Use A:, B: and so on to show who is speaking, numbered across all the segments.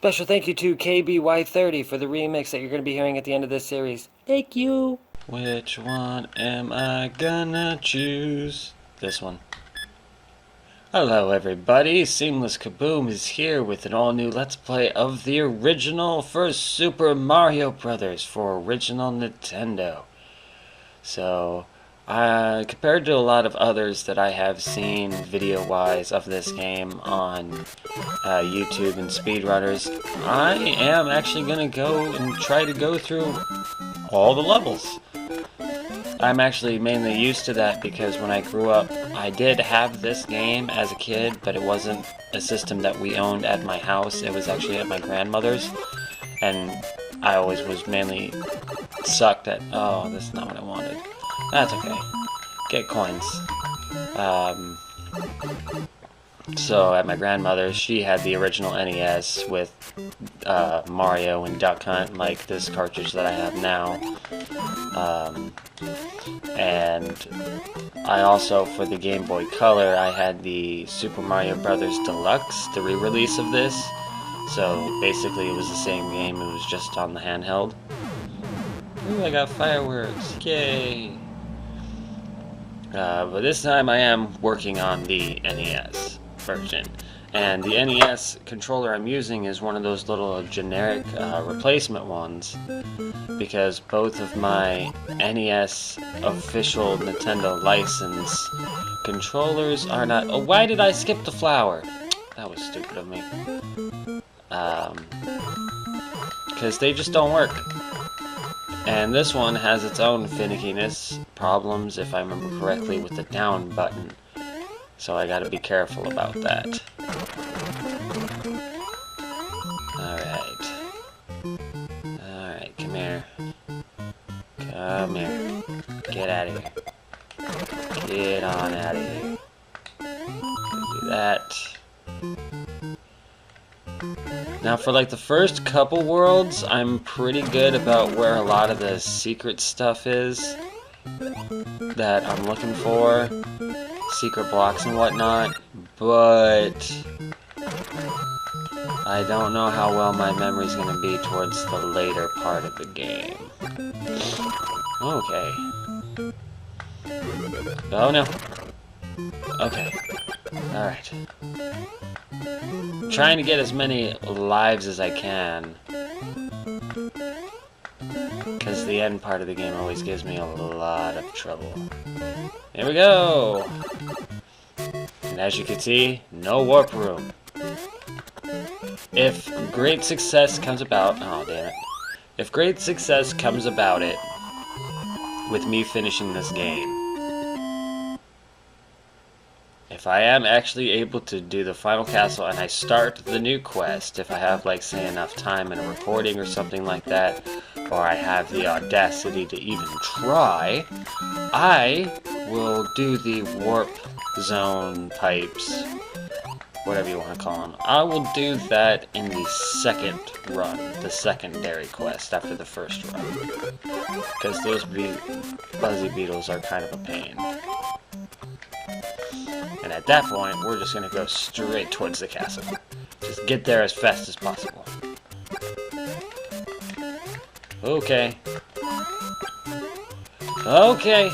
A: Special thank you to KBY30 for the remix that you're going to be hearing at the end of this series. Thank you. Which one am I gonna choose? This one. Hello everybody, Seamless KaBoom is here with an all-new Let's Play of the original first Super Mario Brothers for original Nintendo. So, compared to a lot of others that I have seen video-wise of this game on YouTube and speedrunners, I am actually going to go and try to go through all the levels. I'm actually mainly used to that because when I grew up, I did have this game as a kid, but it wasn't a system that we owned at my house. It was actually at my grandmother's, and I always was mainly sucked at, oh, this is not what I wanted. That's okay. Get coins. So at my grandmother's, she had the original NES with Mario and Duck Hunt, like this cartridge that I have now. And I also, for the Game Boy Color, I had the Super Mario Brothers Deluxe, the re-release of this. So basically it was the same game, it was just on the handheld. Ooh, I got fireworks, yay! But this time I am working on the NES version. And the NES controller I'm using is one of those little generic replacement ones, because both of my NES official Nintendo license controllers are not... Oh, why did I skip the flower? That was stupid of me. Because they just don't work. And this one has its own finickiness problems, if I remember correctly, with the down button. So I gotta be careful about that. Alright, come here. Come here. Get out of here. Get on out of here. Do that. Now for like the first couple worlds, I'm pretty good about where a lot of the secret stuff is that I'm looking for. Secret blocks and whatnot, but I don't know how well my memory's gonna be towards the later part of the game. Okay. Oh no. Okay. Alright. Trying to get as many lives as I can, because the end part of the game always gives me a lot of trouble. Here we go! And as you can see, no warp room. If great success comes about... Oh, damn it. If great success comes about it, with me finishing this game, if I am actually able to do the final castle and I start the new quest, if I have, like, say, enough time in a recording or something like that, or I have the audacity to even try, I will do the warp zone pipes, whatever you want to call them. I will do that in the second run, the secondary quest after the first run, because those buzzy beetles are kind of a pain. And at that point, we're just going to go straight towards the castle. Just get there as fast as possible. Okay. Okay.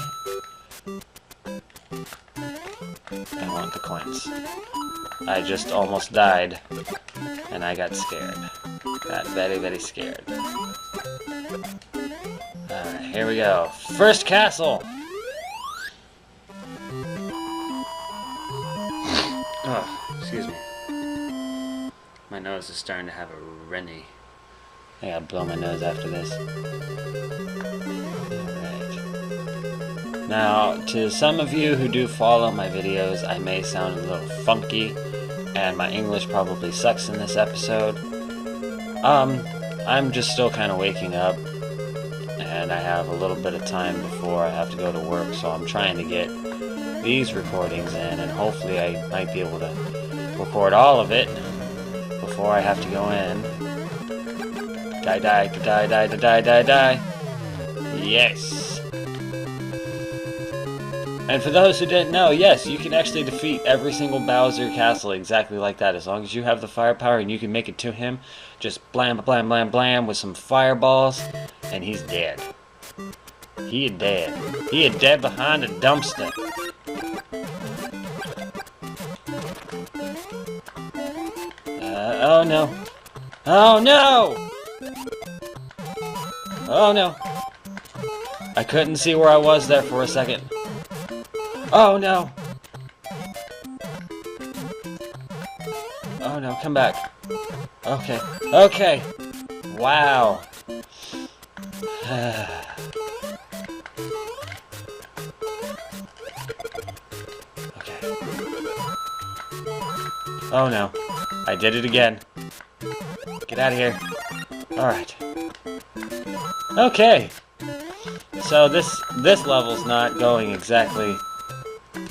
A: I want the coins. I just almost died, and I got scared. Got very, very scared. Alright, here we go. First castle! Oh, excuse me. My nose is starting to have a runny. I gotta blow my nose after this. Alright. Now, to some of you who do follow my videos, I may sound a little funky, and my English probably sucks in this episode. I'm just still kind of waking up, and I have a little bit of time before I have to go to work, so I'm trying to get these recordings in, and hopefully I might be able to record all of it before I have to go in. Die, die, die, die, die, die, die. Yes! And for those who didn't know, yes, you can actually defeat every single Bowser castle exactly like that. As long as you have the firepower and you can make it to him, just blam, blam, blam, blam with some fireballs, and he's dead. He is dead. He is dead behind a dumpster. Oh no. Oh no! Oh no. I couldn't see where I was there for a second. Oh no! Oh no, come back. Okay. Okay! Wow. Okay. Oh no. I did it again. Get out of here. Alright. Okay. So this level's not going exactly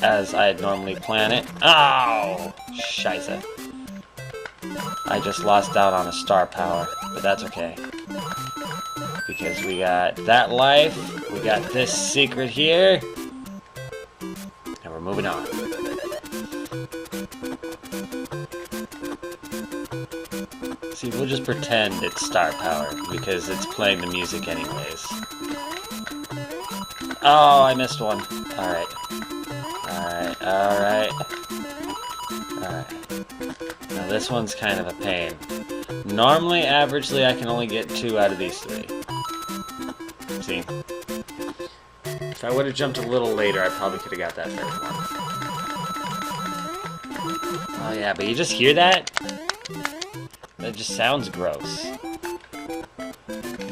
A: as I'd normally plan it. Oh! Scheisse. I just lost out on a star power, but that's okay. Because we got that life, we got this secret here, and we're moving on. See, we'll just pretend it's star power, because it's playing the music anyways. Oh, I missed one. Alright. Alright, alright. Alright. Now this one's kind of a pain. Normally, averagely, I can only get 2 out of these 3. See? If I would have jumped a little later, I probably could have got that first one. Oh yeah, but you just hear that? That just sounds gross.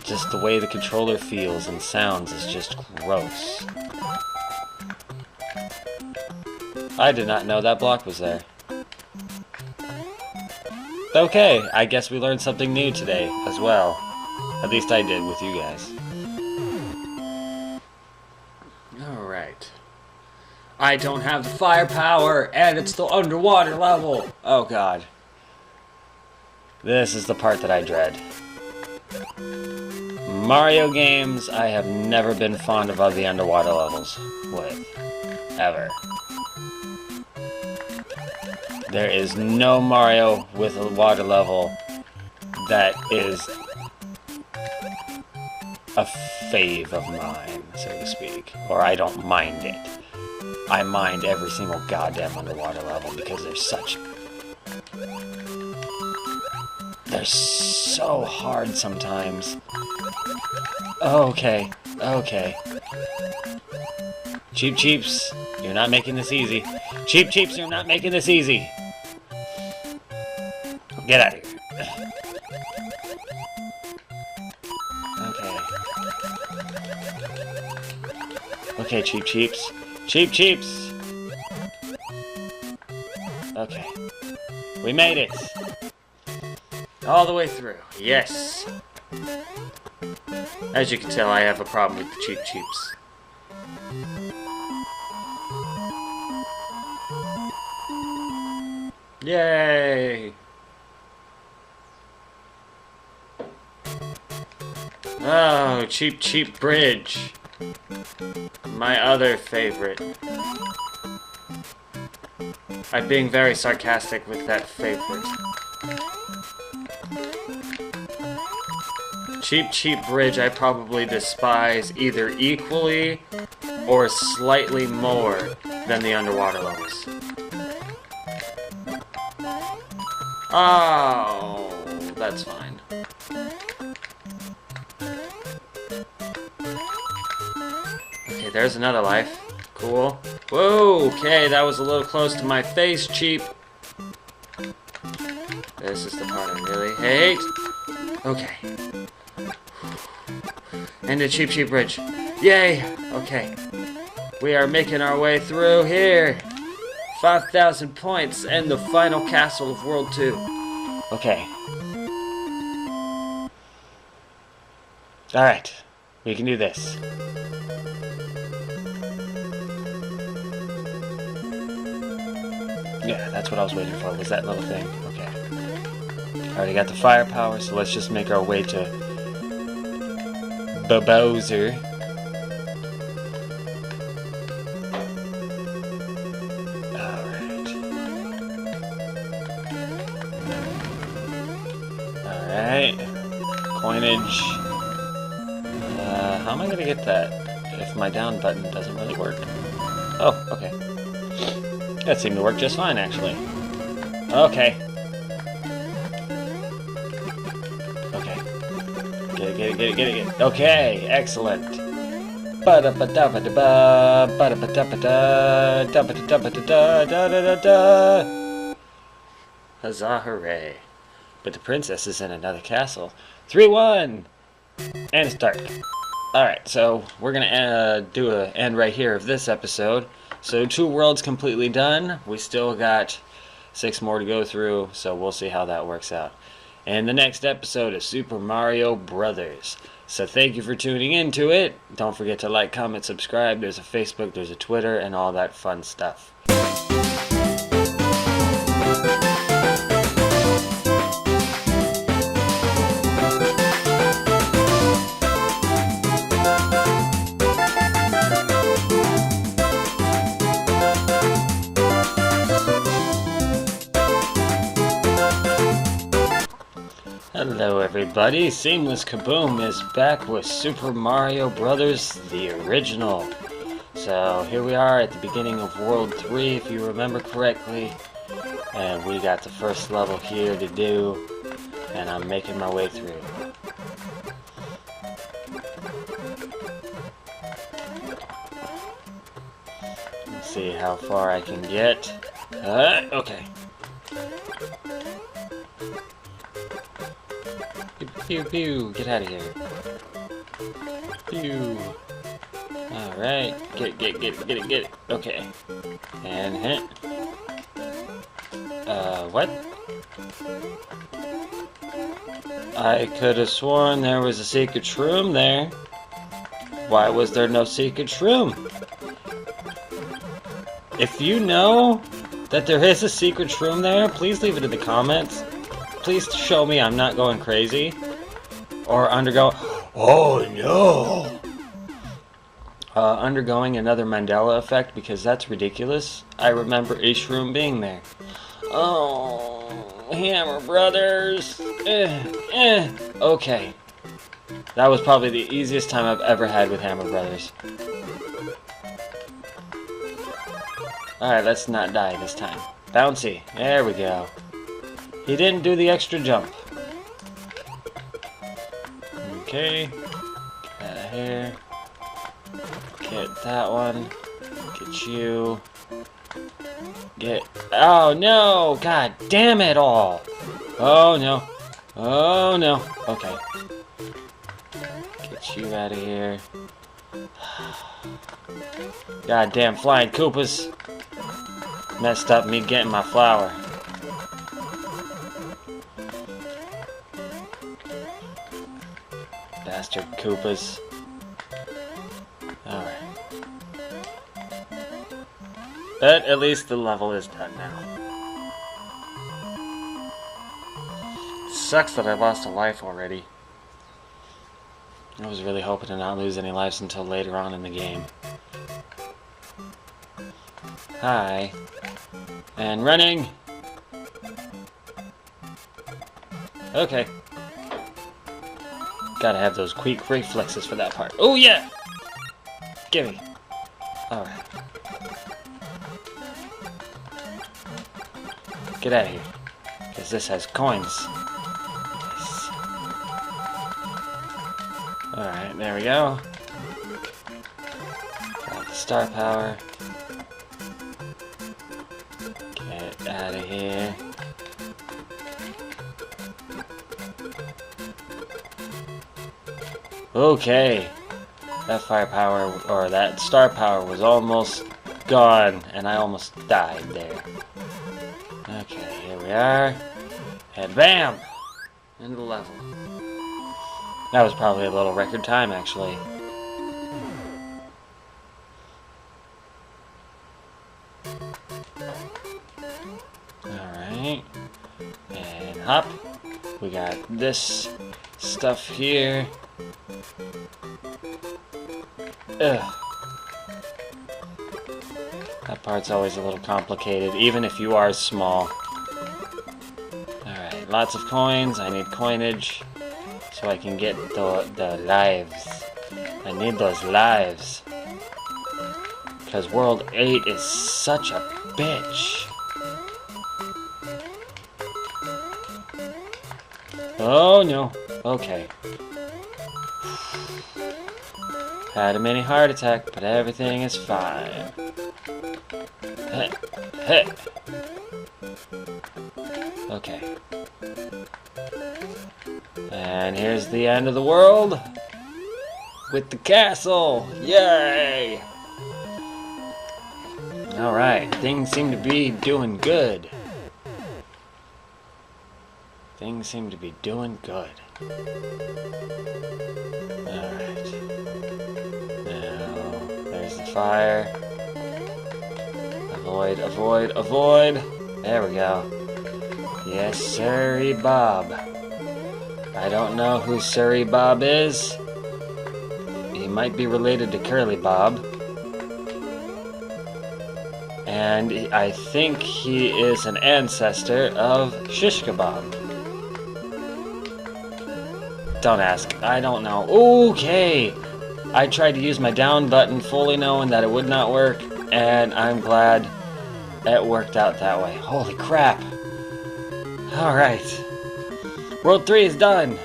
A: Just the way the controller feels and sounds is just gross. I did not know that block was there. Okay, I guess we learned something new today as well. At least I did with you guys. Alright. I don't have the firepower, and it's the underwater level! Oh god. This is the part that I dread. Mario games, I have never been fond of the underwater levels with. Ever. There is no Mario with a water level that is a fave of mine, so to speak. Or I don't mind it. I mind every single goddamn underwater level because they're such... They're so hard sometimes. Okay, okay. Cheap Cheeps, you're not making this easy. Cheap Cheeps, you're not making this easy. Get out of here. Okay. Okay, Cheap Cheeps. Cheap Cheeps! Okay. We made it! All the way through. Yes! As you can tell, I have a problem with the Cheap Cheeps. Yay! Oh, Cheap Cheep Bridge. My other favorite. I'm being very sarcastic with that favorite. Cheap Cheep Bridge I probably despise either equally or slightly more than the underwater levels. Oh, that's fine. Okay, there's another life. Cool. Whoa, okay, that was a little close to my face, Cheap. This is the part I really hate. Okay. And the Cheap Cheep Bridge. Yay! Okay. We are making our way through here. 5,000 points and the final castle of World 2. Okay. Alright. We can do this. Yeah, that's what I was waiting for, was that little thing. Okay. Already got the firepower, so let's just make our way to Bowser. coinage. How am I gonna get that if my down button doesn't really work? Oh, okay. That seemed to work just fine, actually. Okay. Okay. Get it. Okay, excellent. Huzzah, hooray. But the princess is in another castle. 3-1! And it's dark. Alright, so we're gonna do an end right here of this episode. So 2 worlds completely done. We still got 6 more to go through, so we'll see how that works out. And the next episode is Super Mario Brothers. So thank you for tuning into it. Don't forget to like, comment, subscribe. There's a Facebook, there's a Twitter, and all that fun stuff. Hello everybody, Seamless KaBoom is back with Super Mario Brothers, the original. So here we are at the beginning of World 3, if you remember correctly. And we got the first level here to do, and I'm making my way through. Let's see how far I can get. Okay. Pew pew, get out of here. Pew. Alright, get it. Okay. And hit. What? I could have sworn there was a secret shroom there. Why was there no secret shroom? If you know that there is a secret shroom there, please leave it in the comments. Please show me I'm not going crazy. Or undergoing another Mandela effect, because that's ridiculous. I remember a shroom being there. Oh, Hammer Brothers. Okay. That was probably the easiest time I've ever had with Hammer Brothers. Alright, let's not die this time. Bouncy. There we go. He didn't do the extra jump. Okay. Get out of here. Get that one. Get you. Get... Oh no! God damn it all! Oh no. Oh no. Okay. Get you out of here. God damn flying Koopas. Messed up me getting my flower. Bastard Koopas. Alright. But at least the level is done now. Sucks that I lost a life already. I was really hoping to not lose any lives until later on in the game. Hi. And running! Okay. Gotta have those quick reflexes for that part. Oh yeah! Gimme. Alright. Get out of here. Because this has coins. Yes. Alright, there we go. Got the star power. Get out of here. Okay. That firepower, or that star power was almost gone, and I almost died there. Okay, here we are. And bam! Into the level. That was probably a little record time, actually. Alright. And hop. We got this stuff here. Ugh. That part's always a little complicated, even if you are small. Alright, lots of coins. I need coinage. so I can get the lives. I need those lives. Because World 8 is such a bitch. Oh no. Okay. Had a mini heart attack, but everything is fine. Heh. Heh. Okay. And here's the end of the world. With the castle. Yay! Alright, things seem to be doing good. Things seem to be doing good. Alright. Now, there's the fire. Avoid, avoid, avoid. There we go. Yes, sirree Bob. I don't know who Sirree Bob is. He might be related to Curly Bob. And I think he is an ancestor of Shish Kebab. Don't ask. I don't know. Okay! I tried to use my down button fully knowing that it would not work, and I'm glad it worked out that way. Holy crap! Alright. World 3 is done!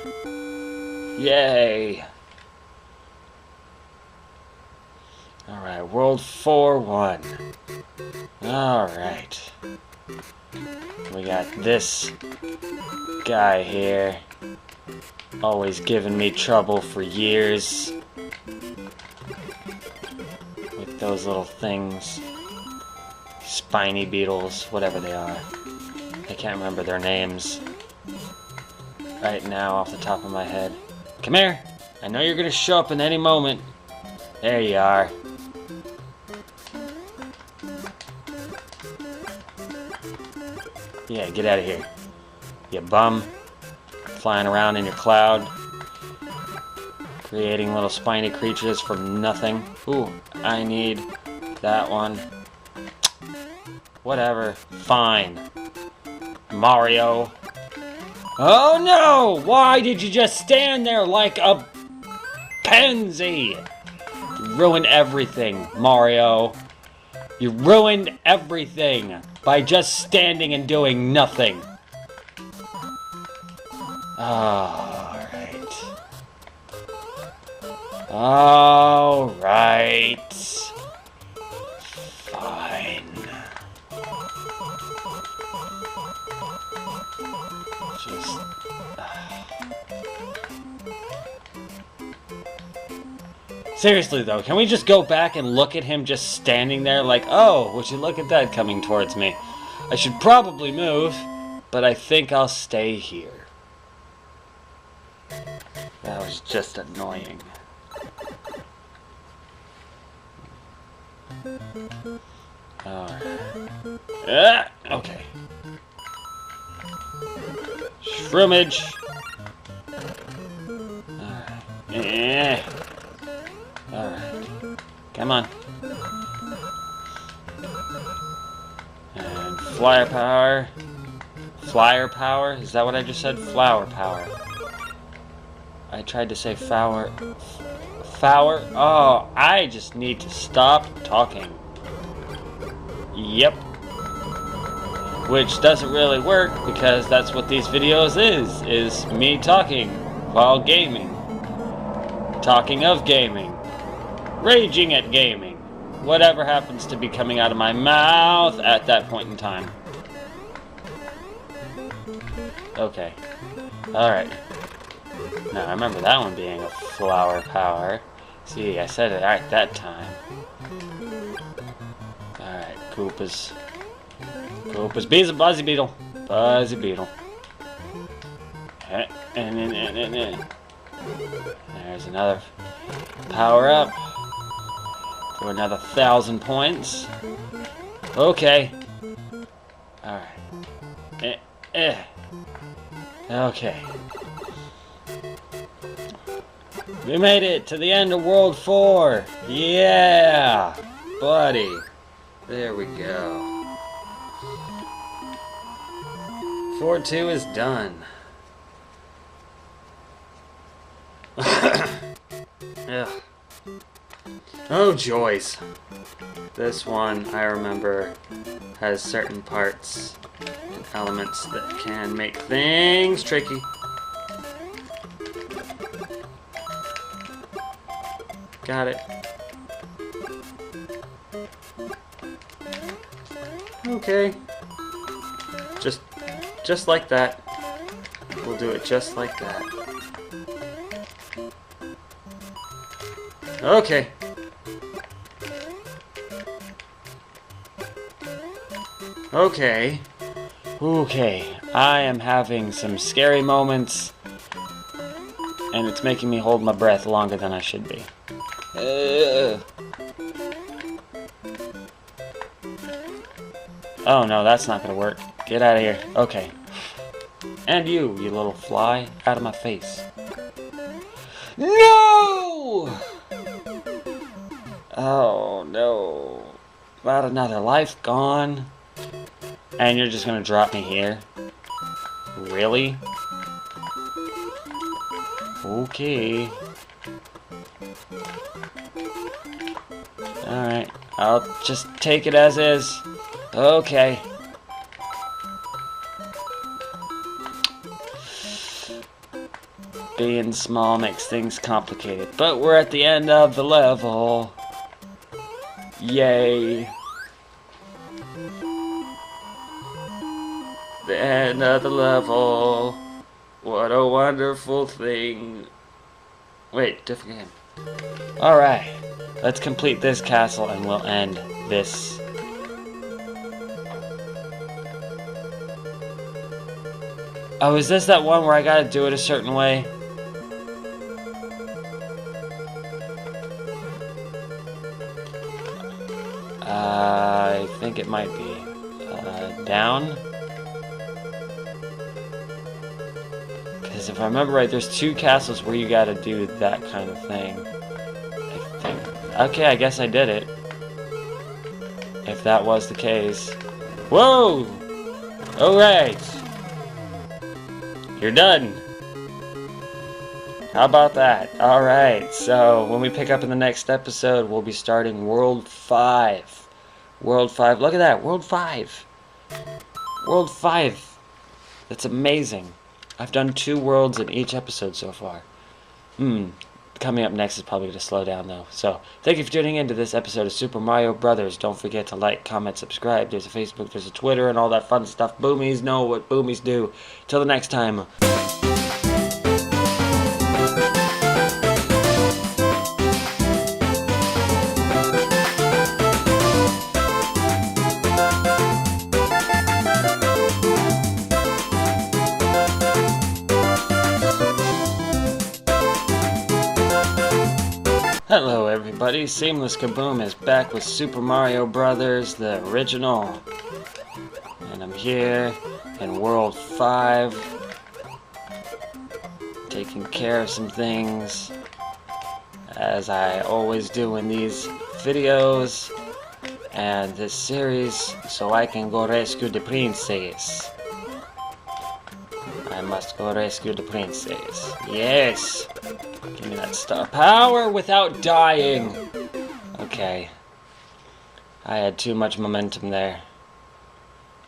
A: Yay! Alright, World 4-1. Alright. We got this guy here. Always giving me trouble for years. With those little things. Spiny beetles, whatever they are. I can't remember their names right now off the top of my head. Come here! I know you're gonna show up in any moment. There you are. Yeah, get out of here. You bum. Flying around in your cloud. Creating little spiny creatures from nothing. Ooh, I need that one. Whatever. Fine. Mario. Oh no! Why did you just stand there like a pansy? You ruined everything, Mario. You ruined everything by just standing and doing nothing. Alright. Alright. Fine. Just... Seriously though, can we just go back and look at him just standing there like, oh, would you look at that coming towards me? I should probably move, but I think I'll stay here. That was just annoying. Alright. Okay. Shroomage. Alright. Alright. Come on. And flyer power. Flyer power? Is that what I just said? Flower power. I tried to say flower. Flower? Oh, I just need to stop talking. Yep. Which doesn't really work because that's what these videos is me talking while gaming. Talking of gaming. Raging at gaming. Whatever happens to be coming out of my mouth at that point in time. Okay. Alright. Now, I remember that one being a flower power. See, I said it right that time. Alright, Koopas. Koopas. Bees a Buzzy Beetle. Buzzy Beetle. There's another power up. For another 1,000 points. Okay. Alright. Okay. We made it to the end of World 4. Yeah, buddy. There we go. 4-2 is done. Ugh. Oh, joys. This one, I remember, has certain parts and elements that can make things tricky. Got it. Okay. Just like that. We'll do it just like that. Okay. Okay. Okay. I am having some scary moments, and it's making me hold my breath longer than I should be. Oh no, that's not gonna work. Get out of here. Okay. And you little fly, out of my face. No! Oh no. About another life gone. And you're just gonna drop me here? Really? Okay. Alright, I'll just take it as is. Okay. Being small makes things complicated, but we're at the end of the level. Yay. The end of the level. What a wonderful thing. Wait, different game. Alright, let's complete this castle and we'll end this. Oh, is this that one where I gotta do it a certain way? I think it might be. Down? Because if I remember right, there's two castles where you gotta do that kind of thing. I think. Okay, I guess I did it. If that was the case. Whoa! Alright! You're done! How about that? Alright, so when we pick up in the next episode, we'll be starting World 5. World 5, look at that, World 5! World 5! That's amazing. I've done 2 worlds in each episode so far. Coming up next is probably going to slow down though. So, thank you for tuning in to this episode of Super Mario Brothers. Don't forget to like, comment, subscribe. There's a Facebook, there's a Twitter, and all that fun stuff. Boomies know what boomies do. Till the next time. Hello everybody, Seamless KaBoom is back with Super Mario Brothers, the original. And I'm here in World 5, taking care of some things, as I always do in these videos and this series, so I can go rescue the princess. I must go rescue the princess. Yes! Give me that star power without dying! Okay. I had too much momentum there.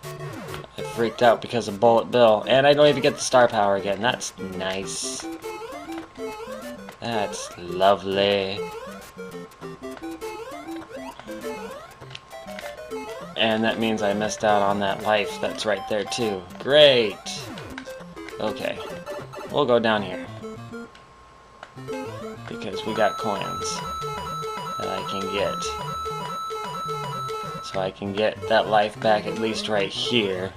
A: I freaked out because of Bullet Bill. And I don't even get the star power again. That's nice. That's lovely. And that means I missed out on that life that's right there too. Great! Okay. We'll go down here. Because we got coins that I can get. So I can get that life back at least right here.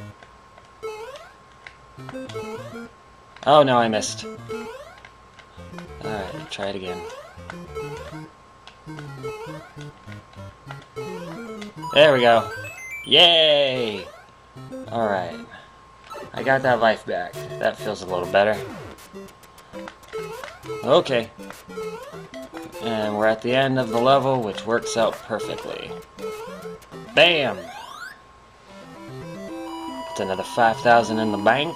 A: Oh no, I missed. Alright, try it again. There we go. Yay! Alright. I got that life back. That feels a little better. Okay. And we're at the end of the level, which works out perfectly. Bam! It's another 5,000 in the bank.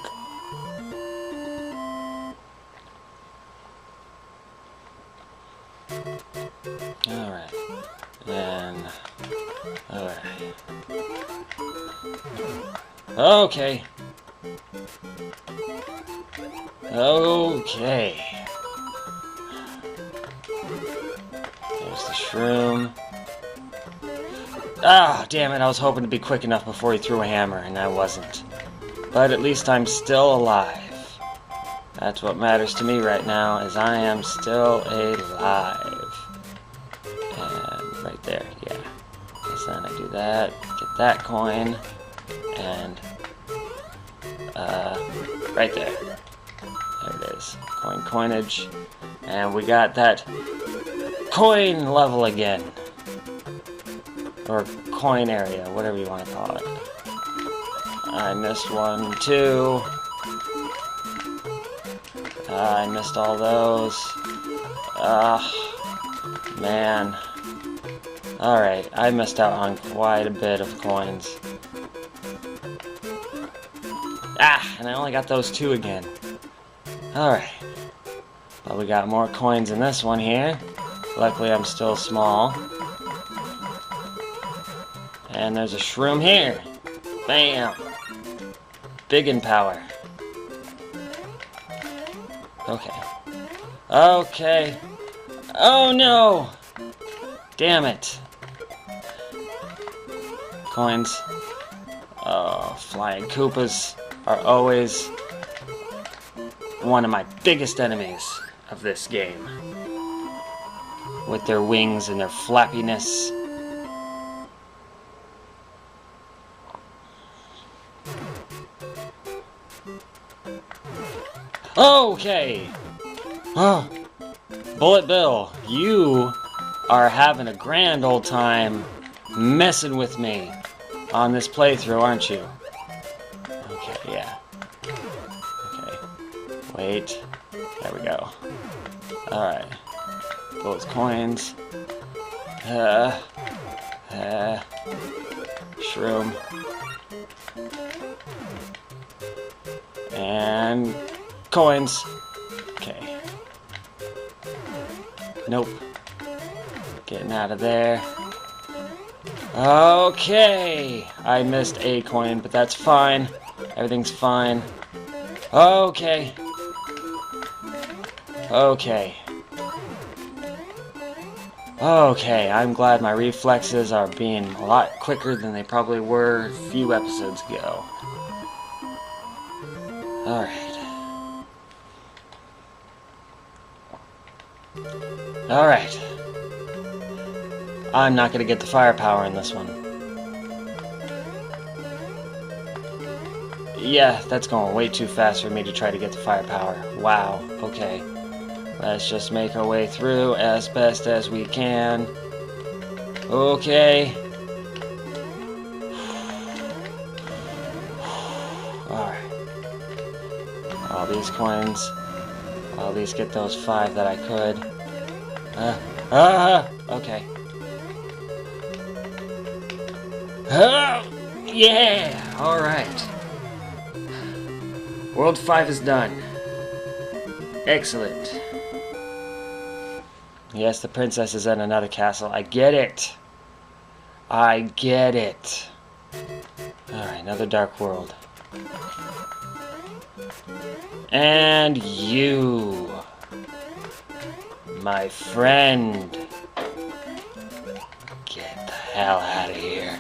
A: Okay. Okay. There's the shroom. Ah, damn it, I was hoping to be quick enough before he threw a hammer, and I wasn't. But at least I'm still alive. That's what matters to me right now, is I am still alive. And right there, yeah. So then I do that, get that coin, and right there. There it is. Coinage. And we got that coin level again. Or coin area, whatever you want to call it. I missed one, too. I missed all those. Man. Alright, I missed out on quite a bit of coins. And I only got those 2 again. Alright. But we got more coins in this one here. Luckily, I'm still small. And there's a shroom here. Bam! Big in power. Okay. Okay. Oh no! Damn it. Coins. Oh, flying Koopas are always one of my biggest enemies of this game. With their wings and their flappiness. Okay! Oh, Bullet Bill, you are having a grand old time messing with me on this playthrough, aren't you? Okay, yeah. Okay. Wait. There we go. Alright. Those coins. Shroom. And coins. Okay. Nope. Getting out of there. Okay. I missed a coin, but that's fine. Everything's fine. Okay. Okay. Okay, I'm glad my reflexes are being a lot quicker than they probably were a few episodes ago. Alright. Alright. I'm not gonna get the firepower in this one. Yeah, that's going way too fast for me to try to get the firepower. Wow, okay. Let's just make our way through as best as we can. Okay. Alright. All these coins. I'll at least get those 5 that I could. Okay. Yeah! Alright. World 5 is done. Excellent. Yes, the princess is in another castle. I get it. I get it. Alright, another dark world. And you, my friend. Get the hell out of here.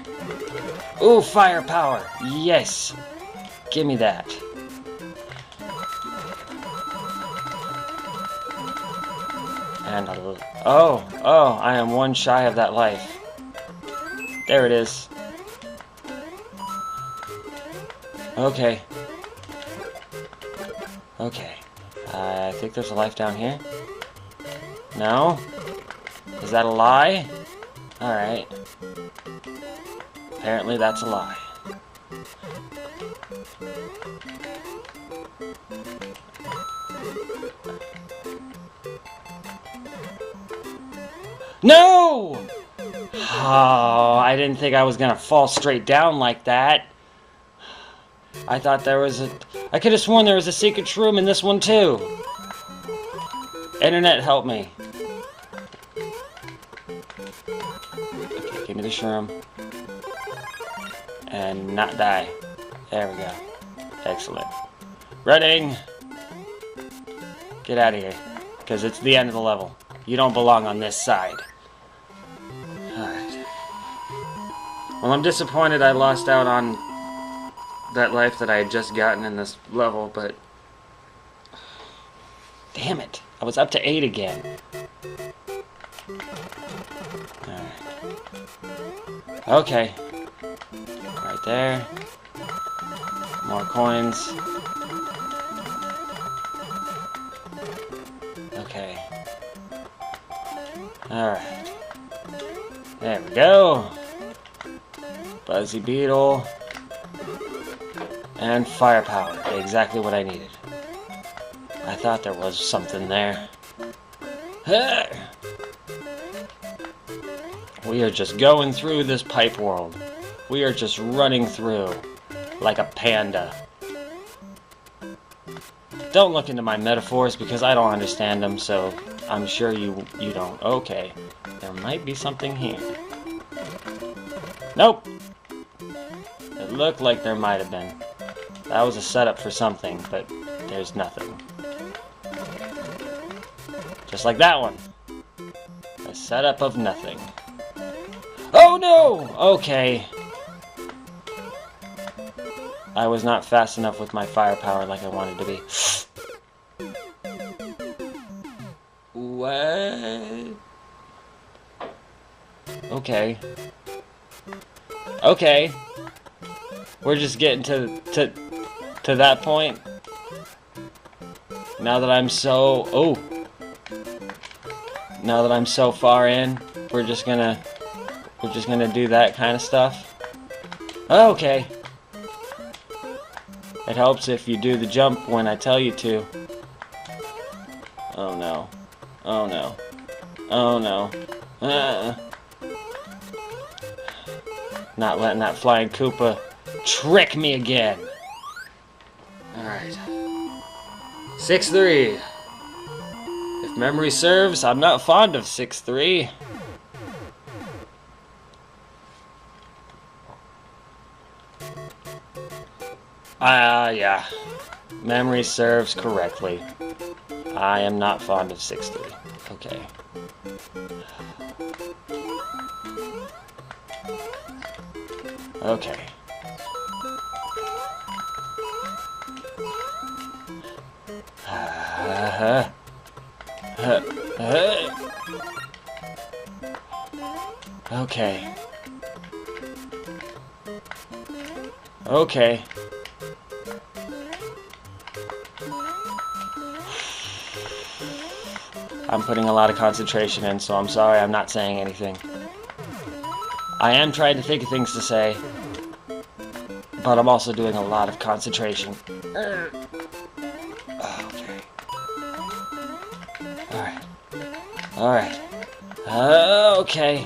A: Ooh, firepower. Yes. Give me that. And oh, I am one shy of that life. There it is. Okay. Okay. I think there's a life down here. No? Is that a lie? Alright. Apparently that's a lie. No! Oh, I didn't think I was gonna fall straight down like that. I thought there was a... I could have sworn there was a secret room in this one too. Internet, help me. Okay, give me the shroom. and not die. There we go. Excellent. Running! Get out of here, because it's the end of the level. You don't belong on this side. Alright. Well, I'm disappointed I lost out on that life that I had just gotten in this level, but... Damn it! I was up to 8 again. Alright. Okay. Right there. More coins. Okay. Alright. There we go. Buzzy Beetle. And firepower. Exactly what I needed. I thought there was something there. We are just going through this pipe world. We are just running through like a panda. Don't look into my metaphors because I don't understand them, so I'm sure you don't. Okay, there might be something here. Nope! It looked like there might have been. That was a setup for something, but there's nothing. Just like that one. A setup of nothing. Oh no! Okay. I was not fast enough with my firepower like I wanted to be. What? Okay. Okay. We're just getting to that point. Now that I'm so now that I'm so far in, we're just gonna do that kind of stuff. Okay. It helps if you do the jump when I tell you to. Oh no. Oh no. Oh no. Not letting that flying Koopa trick me again. Alright. 6-3. If memory serves, I'm not fond of 6-3. Yeah. Memory serves correctly. I am not fond of 6-3. Okay. Okay. Okay. Okay. I'm putting a lot of concentration in, so I'm sorry I'm not saying anything. I am trying to think of things to say, but I'm also doing a lot of concentration. Okay. Alright. Alright. Okay.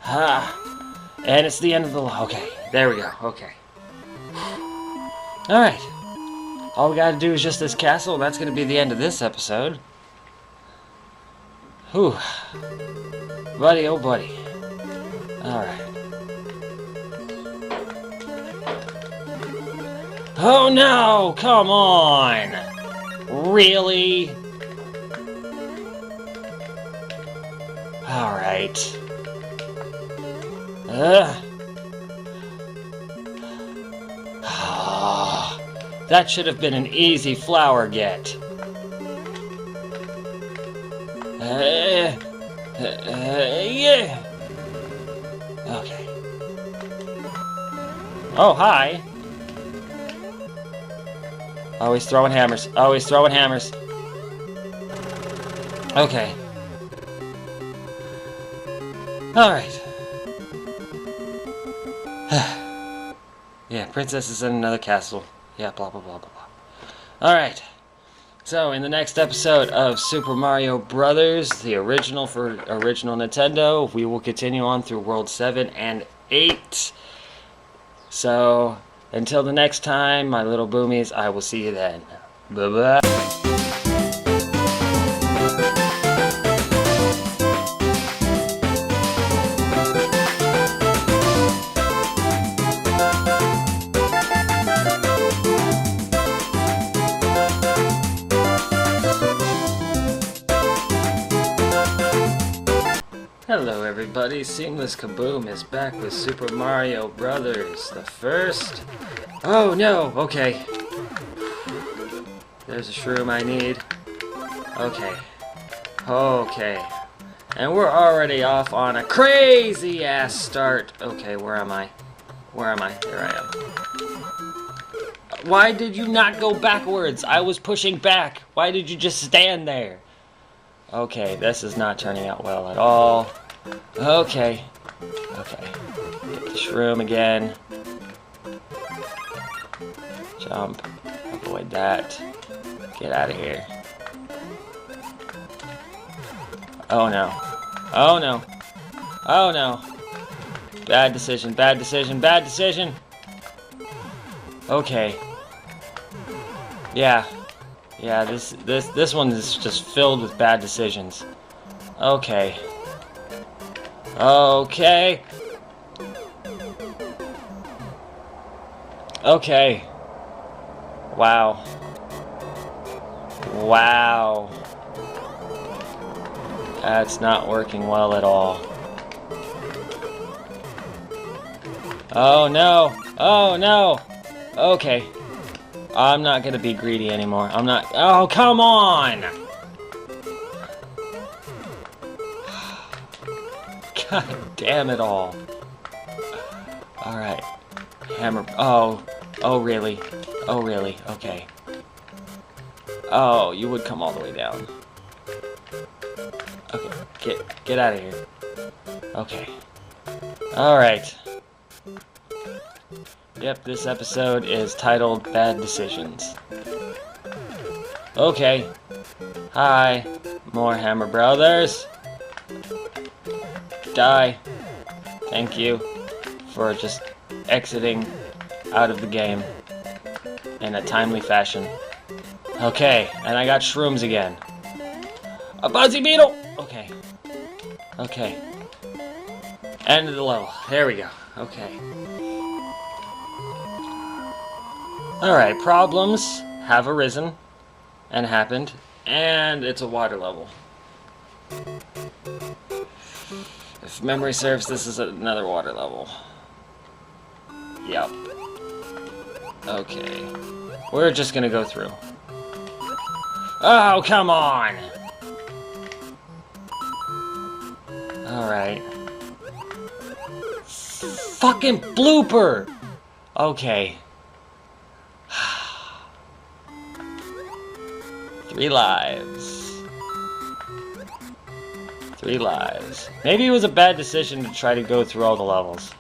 A: And it's the end of the... Okay. There we go. Okay. Alright. All we gotta do is just this castle, and that's gonna be the end of this episode. Whew. Buddy, oh buddy. Alright. Oh no! Come on! Really? Alright. That should have been an easy flower get. Yeah. Okay. Oh, hi. Always throwing hammers. Always throwing hammers. Okay. Alright. Yeah, princess is in another castle. Yeah, blah, blah, blah, blah, blah. Alright. So, in the next episode of Super Mario Brothers, the original for original Nintendo, we will continue on through World 7 and 8. So, until the next time, my little boomies, I will see you then. Bye-bye. everybody, Seamless KaBoom is back with Super Mario Brothers, the first. Oh no, okay. There's a shroom I need. Okay. Okay. And we're already off on a crazy ass start. Okay, where am I? Where am I? There I am. Why did you not go backwards? I was pushing back. Why did you just stand there? Okay, this is not turning out well at all. Okay. Okay. Get the shroom again. Jump. Avoid that. Get out of here. Oh no. Oh no. Oh no. Bad decision, bad decision, bad decision. Okay. Yeah. Yeah, this one is just filled with bad decisions. Okay. Okay. Okay. Wow. Wow. That's not working well at all. Oh no! Oh no! Okay. I'm not gonna be greedy anymore. I'm not. Oh, come on! God damn it all. Alright. Hammer. Oh. Oh, really? Oh, really? Okay. Oh, you would come all the way down. Okay. Get out of here. Okay. Alright. Yep, this episode is titled Bad Decisions. Okay. Hi. More Hammer Brothers. Die. Thank you for just exiting out of the game in a timely fashion. Okay, and I got shrooms again. A Buzzy Beetle! Okay. Okay. End of the level. There we go. Okay. Alright, problems have arisen and happened, and it's a water level. If memory serves, this is another water level. Yep. Okay. We're just gonna go through. Oh, come on! Alright. Fucking blooper! Okay. 3 lives. 3 lives. Maybe it was a bad decision to try to go through all the levels.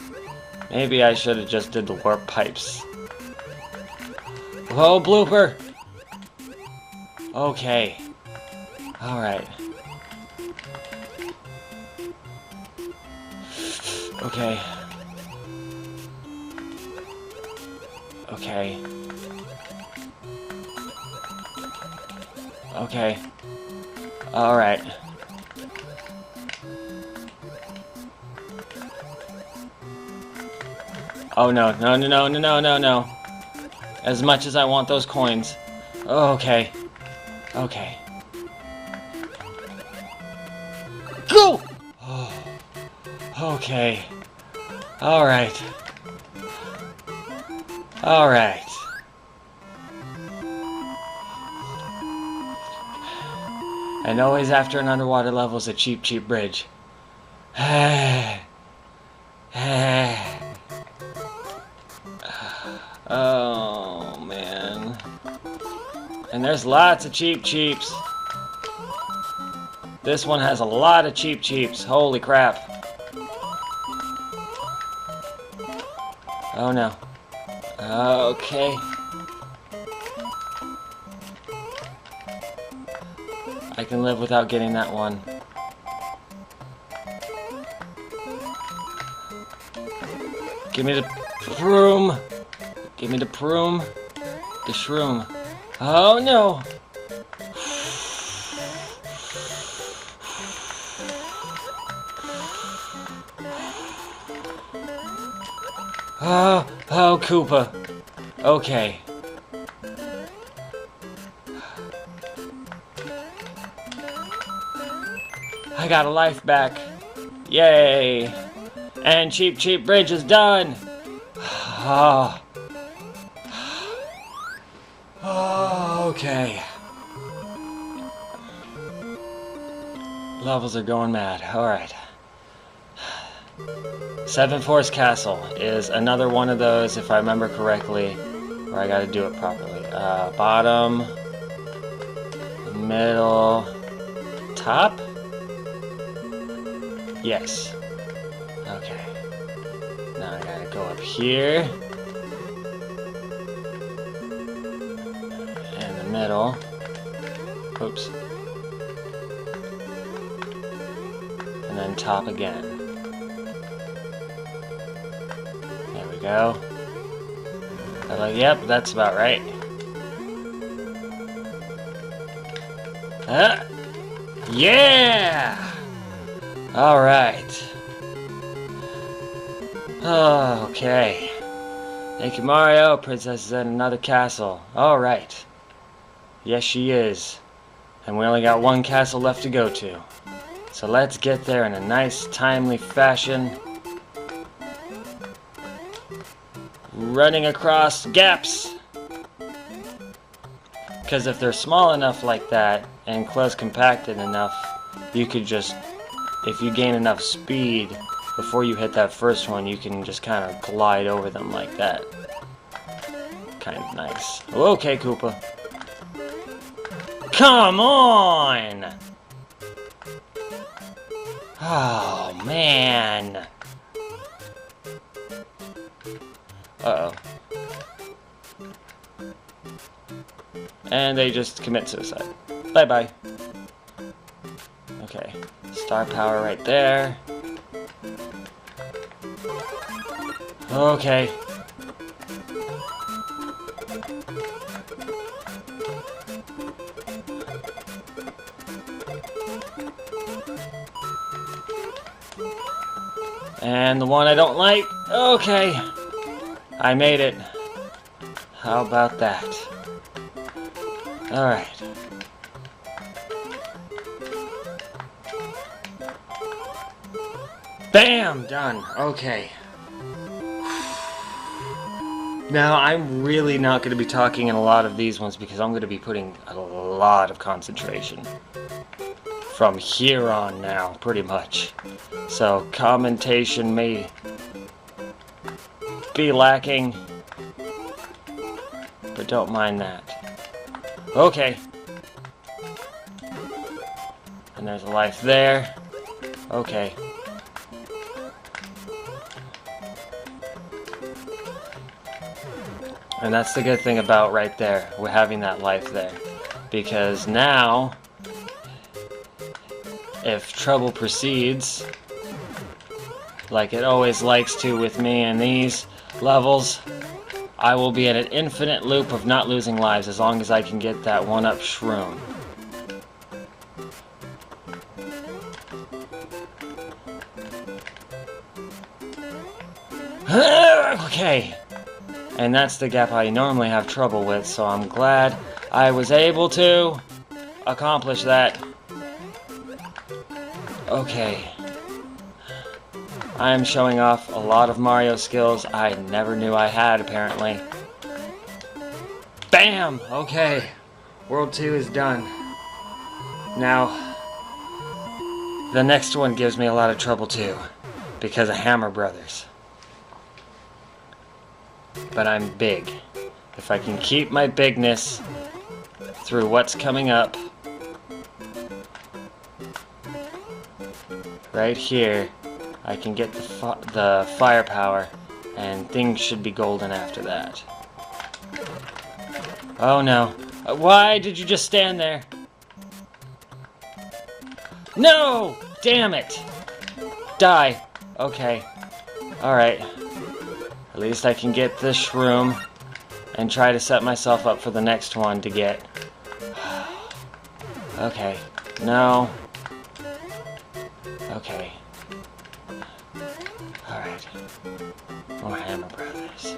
A: Maybe I should have just did the warp pipes. Whoa, blooper! Okay. Alright. Okay. Okay. Okay. Alright. Oh no, no, no, no, no, no, no, no. As much as I want those coins. Okay. Okay. Go! Oh. Okay. Alright. Alright. And always after an underwater level is a cheap, cheap bridge. Oh, man. And there's lots of cheap cheeps. This one has a lot of cheap cheeps. Holy crap. Oh, no. Okay. I can live without getting that one. Give me the broom. Give me the broom. The shroom. Oh no! Oh, Koopa. Okay. I got a life back. Yay! And Cheap Cheap Bridge is done! Oh. Oh, okay. Levels are going mad. Alright. Seven Force Castle is another one of those, if I remember correctly, where I gotta do it properly. Bottom, middle, top? Yes. Okay. Now I gotta go up here. In the middle. Oops. And then top again. There we go. Yep, that's about right. Yeah! Alright. Oh, okay. Thank you, Mario. Princess is at another castle. Alright. Yes, she is. And we only got one castle left to go to. So let's get there in a nice, timely fashion. Running across gaps. Because if they're small enough like that, and close compacted enough, you could just, if you gain enough speed before you hit that first one, you can just kind of glide over them like that. Kind of nice. Okay, Koopa. Come on! Oh, man. Uh-oh. And they just commit suicide. Bye-bye. Okay. Star power right there. Okay. And the one I don't like. Okay. I made it. How about that? Alright. Bam! Done. Okay. Now, I'm really not going to be talking in a lot of these ones because I'm going to be putting a lot of concentration from here on now, pretty much. So, commentation may be lacking, but don't mind that. Okay. And there's a life there. Okay. And that's the good thing about right there, we're having that life there. Because now, if trouble proceeds, like it always likes to with me in these levels, I will be in an infinite loop of not losing lives as long as I can get that one-up shroom. Okay. And that's the gap I normally have trouble with, so I'm glad I was able to accomplish that. Okay. I am showing off a lot of Mario skills I never knew I had, apparently. Bam! Okay. World 2 is done. Now, the next one gives me a lot of trouble too, because of Hammer Brothers. But I'm big. If I can keep my bigness through what's coming up, right here, I can get the firepower, and things should be golden after that. Oh no. Why did you just stand there? No! Damn it! Die. Okay. Alright. At least I can get this shroom and try to set myself up for the next one to get. Okay. No. Okay. Alright. More Hammer Brothers.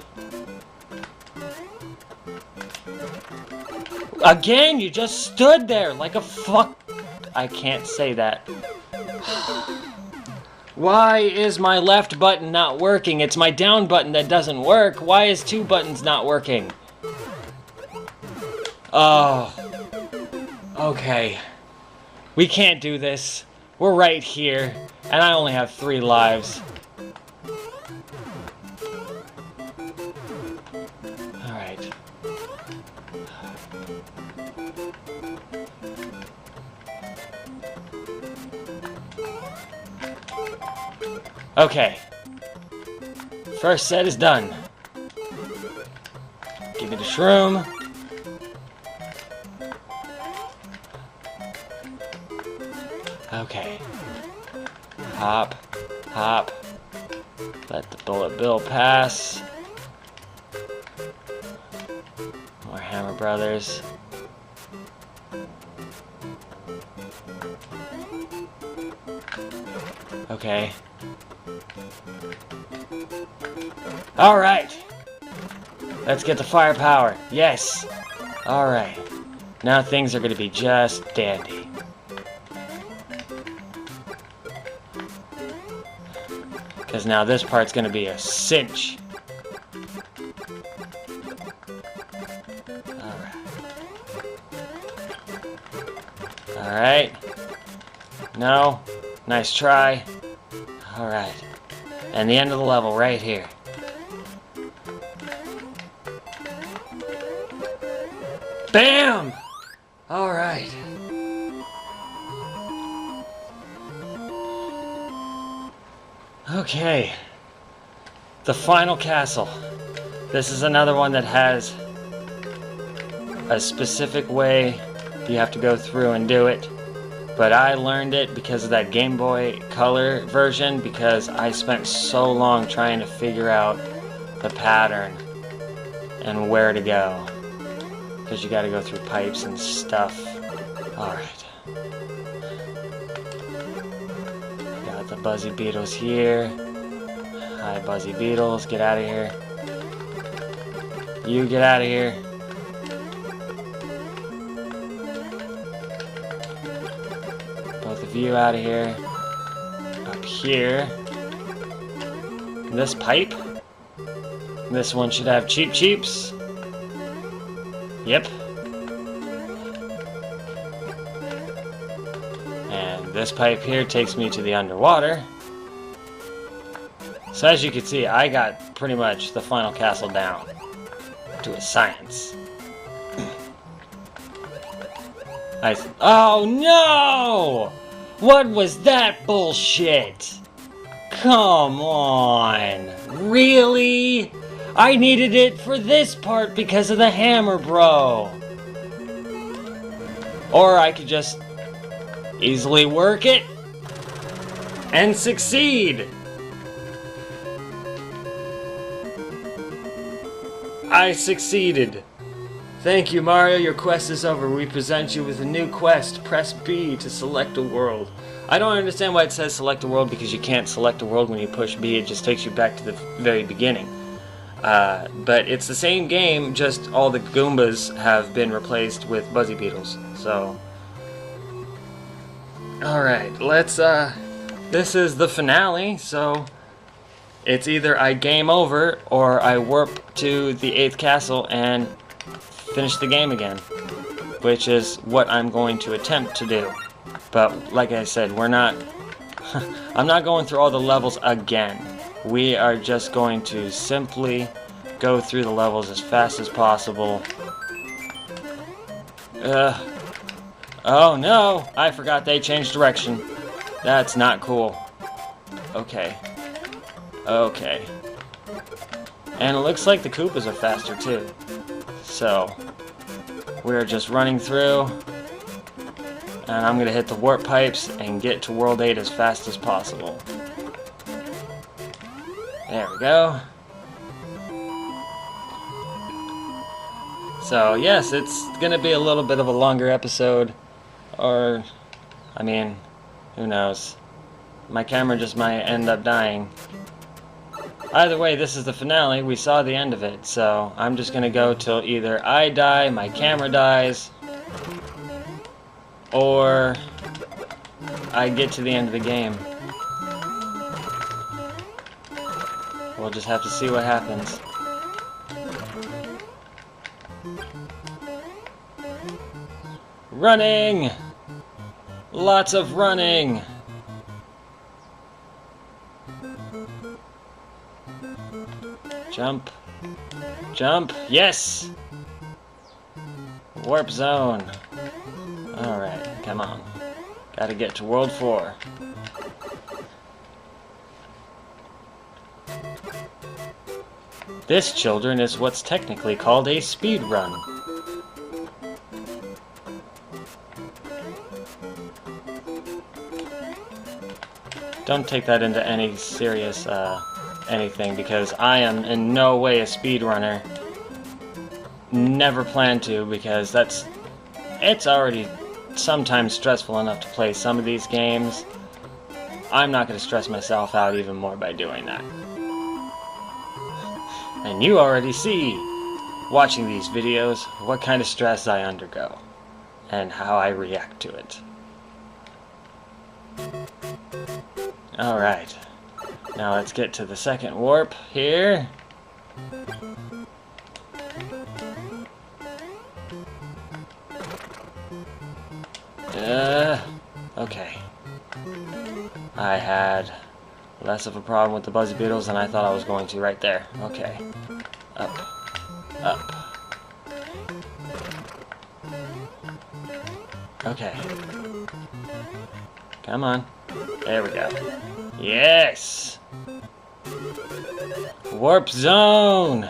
A: Again, you just stood there like a fuck. I can't say that. Why is my left button not working? It's my down button that doesn't work. Why is 2 buttons not working? Oh. Okay. We can't do this. We're right here. And I only have 3 lives. Alright. Okay. First set is done. Give me the shroom. Okay. Hop. Hop. Let the bullet bill pass. More Hammer Brothers. Okay. Alright. Let's get the firepower. Yes. Alright. Now things are going to be just dandy. Because now this part's going to be a cinch. Alright. Alright. No. Nice try. Alright. And the end of the level right here. Bam! Alright. Okay. The final castle. This is another one that has a specific way you have to go through and do it. But I learned it because of that Game Boy Color version, because I spent so long trying to figure out the pattern and where to go. Because you gotta go through pipes and stuff. Alright. Got the Buzzy Beetles here. Hi, Buzzy Beetles, get out of here. You get out of here. Both of you out of here. Up here. This pipe. This one should have Cheep Cheeps. Yep. And this pipe here takes me to the underwater. So as you can see, I got pretty much the final castle down to a science. Oh no! What was that bullshit? Come on. Really? I needed it for this part because of the hammer, bro. Or I could just easily work it and succeed. I succeeded. Thank you, Mario. Your quest is over. We present you with a new quest. Press B to select a world. I don't understand why it says select a world, because you can't select a world when you push B. It just takes you back to the very beginning. But it's the same game, just all the Goombas have been replaced with Buzzy Beetles. So, alright, let's, this is the finale, so it's either I game over or I warp to the 8th castle and finish the game again, which is what I'm going to attempt to do. But like I said, we're not I'm not going through all the levels again. We are just going to simply go through the levels as fast as possible. Oh no, I forgot they changed direction. That's not cool. Okay. Okay. And it looks like the Koopas are faster too. So, we're just running through, and I'm gonna hit the warp pipes and get to World 8 as fast as possible. There we go. So, yes, it's gonna be a little bit of a longer episode, or, I mean, who knows. My camera just might end up dying. Either way, this is the finale. We saw the end of it, so I'm just gonna go till either I die, my camera dies, or I get to the end of the game. we'll just have to see what happens. Running! Lots of running! Jump. Jump. Yes! Warp zone. Alright, come on. Gotta get to World 4. This, children, is what's technically called a speed run. Don't take that into any serious, anything, because I am in no way a speedrunner. Never plan to, because it's already sometimes stressful enough to play some of these games. I'm not going to stress myself out even more by doing that. And you already see, watching these videos, what kind of stress I undergo, and how I react to it. Alright, now let's get to the second warp here. Okay. I had less of a problem with the Buzzy Beetles than I thought I was going to right there. Okay. Up. Up. Okay. Come on. There we go. Yes! Warp zone!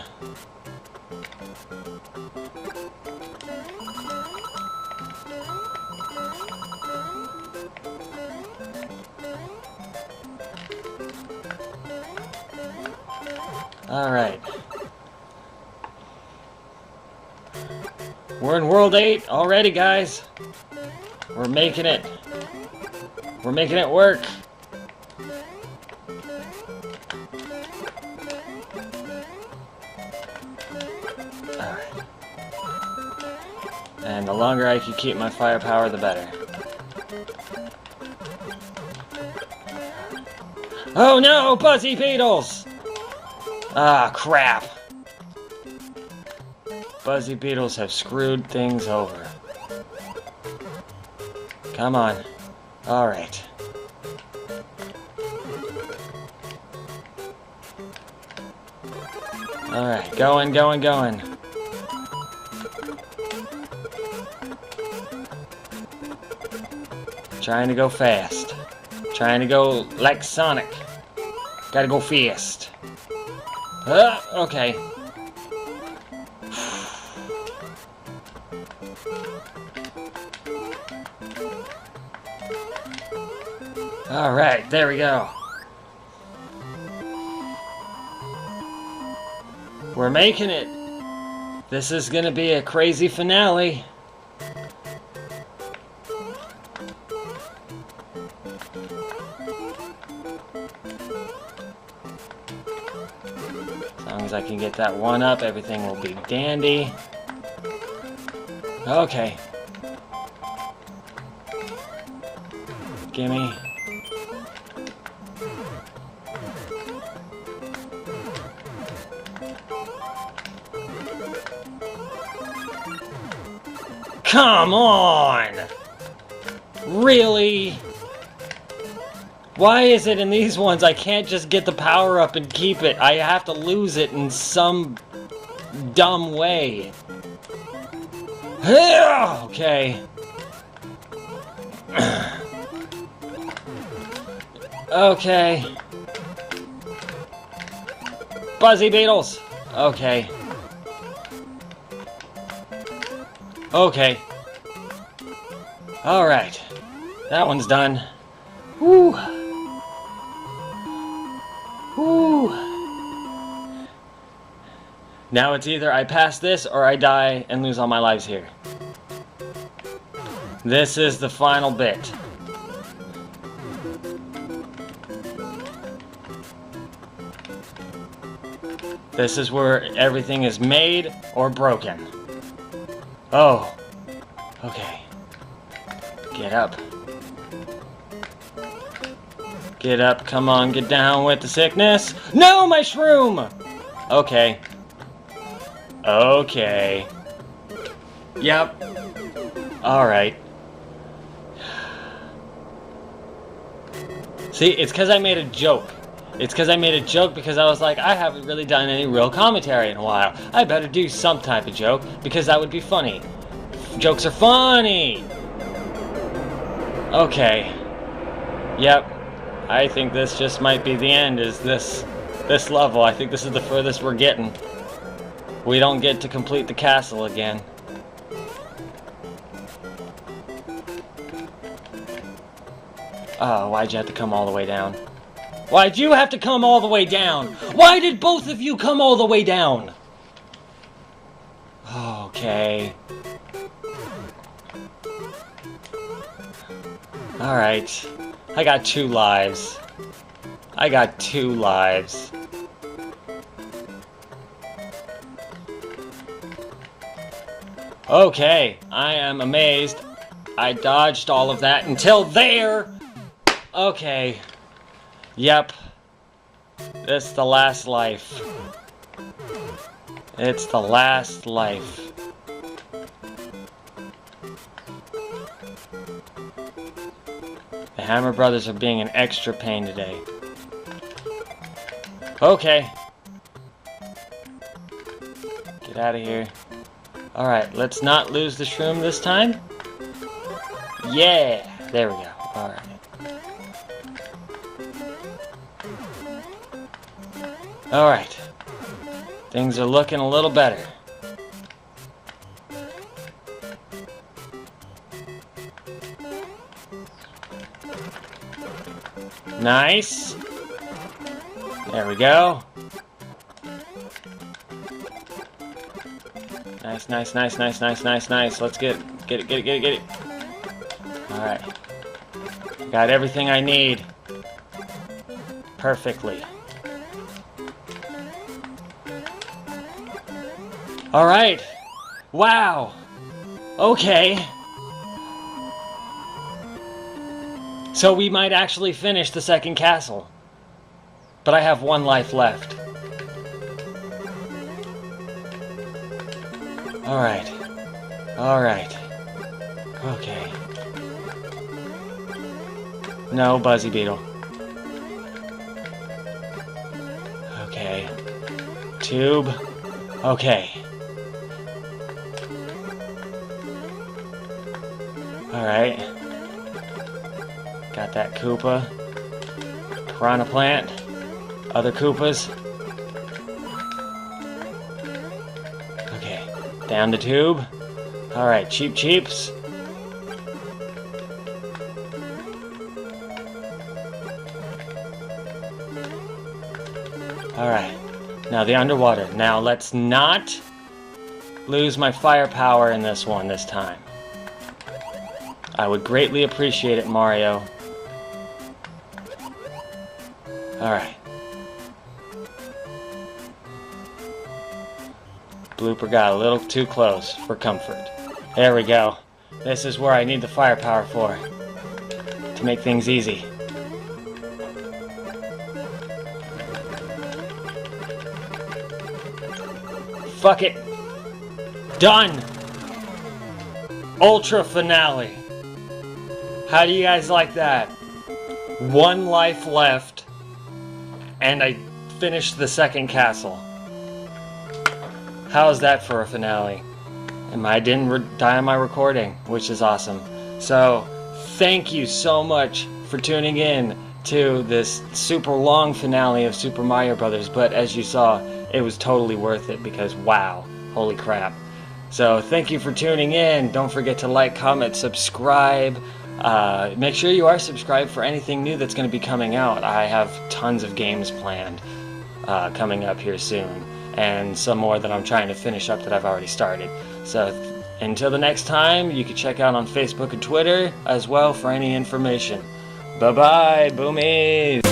A: Alright. We're in World 8 already, guys. We're making it. We're making it work. Alright. And the longer I can keep my firepower, the better. Oh no, Buzzy Beetles! Ah, crap. Buzzy Beetles have screwed things over. Come on. Alright. Alright, going, going, going. Trying to go fast. Trying to go like Sonic. Gotta go fast. Okay. Alright, there we go. We're making it. This is gonna be a crazy finale. As long as I can get that one up, everything will be dandy. Okay. Gimme. Come on! Really? Why is it in these ones I can't just get the power up and keep it? I have to lose it in some dumb way. Okay. Okay. Buzzy Beetles. Okay. Okay. Alright. That one's done. Woo. Woo. Now it's either I pass this or I die and lose all my lives here. This is the final bit. This is where everything is made or broken. Oh. Okay. Get up. Get up, come on, get down with the sickness. No, my shroom! Okay. Okay. Yep. Alright. See, it's because I made a joke. It's because I made a joke because I was like, I haven't really done any real commentary in a while. I better do some type of joke because that would be funny. Jokes are funny! Okay. Yep. I think this just might be the end, is this level. I think this is the furthest we're getting. We don't get to complete the castle again. Oh, why'd you have to come all the way down? Why'd you have to come all the way down? Why did both of you come all the way down? Okay. Alright. I got 2 lives. I got 2 lives. Okay, I am amazed. I dodged all of that until there! Okay. Yep. It's the last life. It's the last life. The Hammer Brothers are being an extra pain today. Okay. Get out of here. Alright, let's not lose the shroom this time. Yeah! There we go. Alright. Alright. Things are looking a little better. Nice. There we go. Nice, nice, nice, nice, nice, nice, nice. Let's get it. Alright. Got everything I need. Perfectly. Alright. Wow. Okay. So we might actually finish the second castle. But I have 1 life left. Alright. Alright. Okay. No, Buzzy Beetle. Okay. Tube. Okay. Alright. Got that Koopa. Piranha Plant. Other Koopas. Okay. Down the tube. Alright, Cheep Cheeps. Alright. Now the underwater. Now let's not lose my firepower in this one this time. I would greatly appreciate it, Mario. Alright. Blooper got a little too close for comfort. There we go. This is where I need the firepower for. To make things easy. Fuck it. Done! Ultra finale. How do you guys like that? 1 life left, and I finished the second castle. How's that for a finale? And I didn't die on my recording, which is awesome. So, thank you so much for tuning in to this super long finale of Super Mario Brothers, but as you saw, it was totally worth it because wow, holy crap. So, thank you for tuning in. Don't forget to like, comment, subscribe. Make sure you are subscribed for anything new that's going to be coming out. I have tons of games planned coming up here soon, and some more that I'm trying to finish up that I've already started. So until the next time, you can check out on Facebook and Twitter as well for any information. Bye bye, boomies!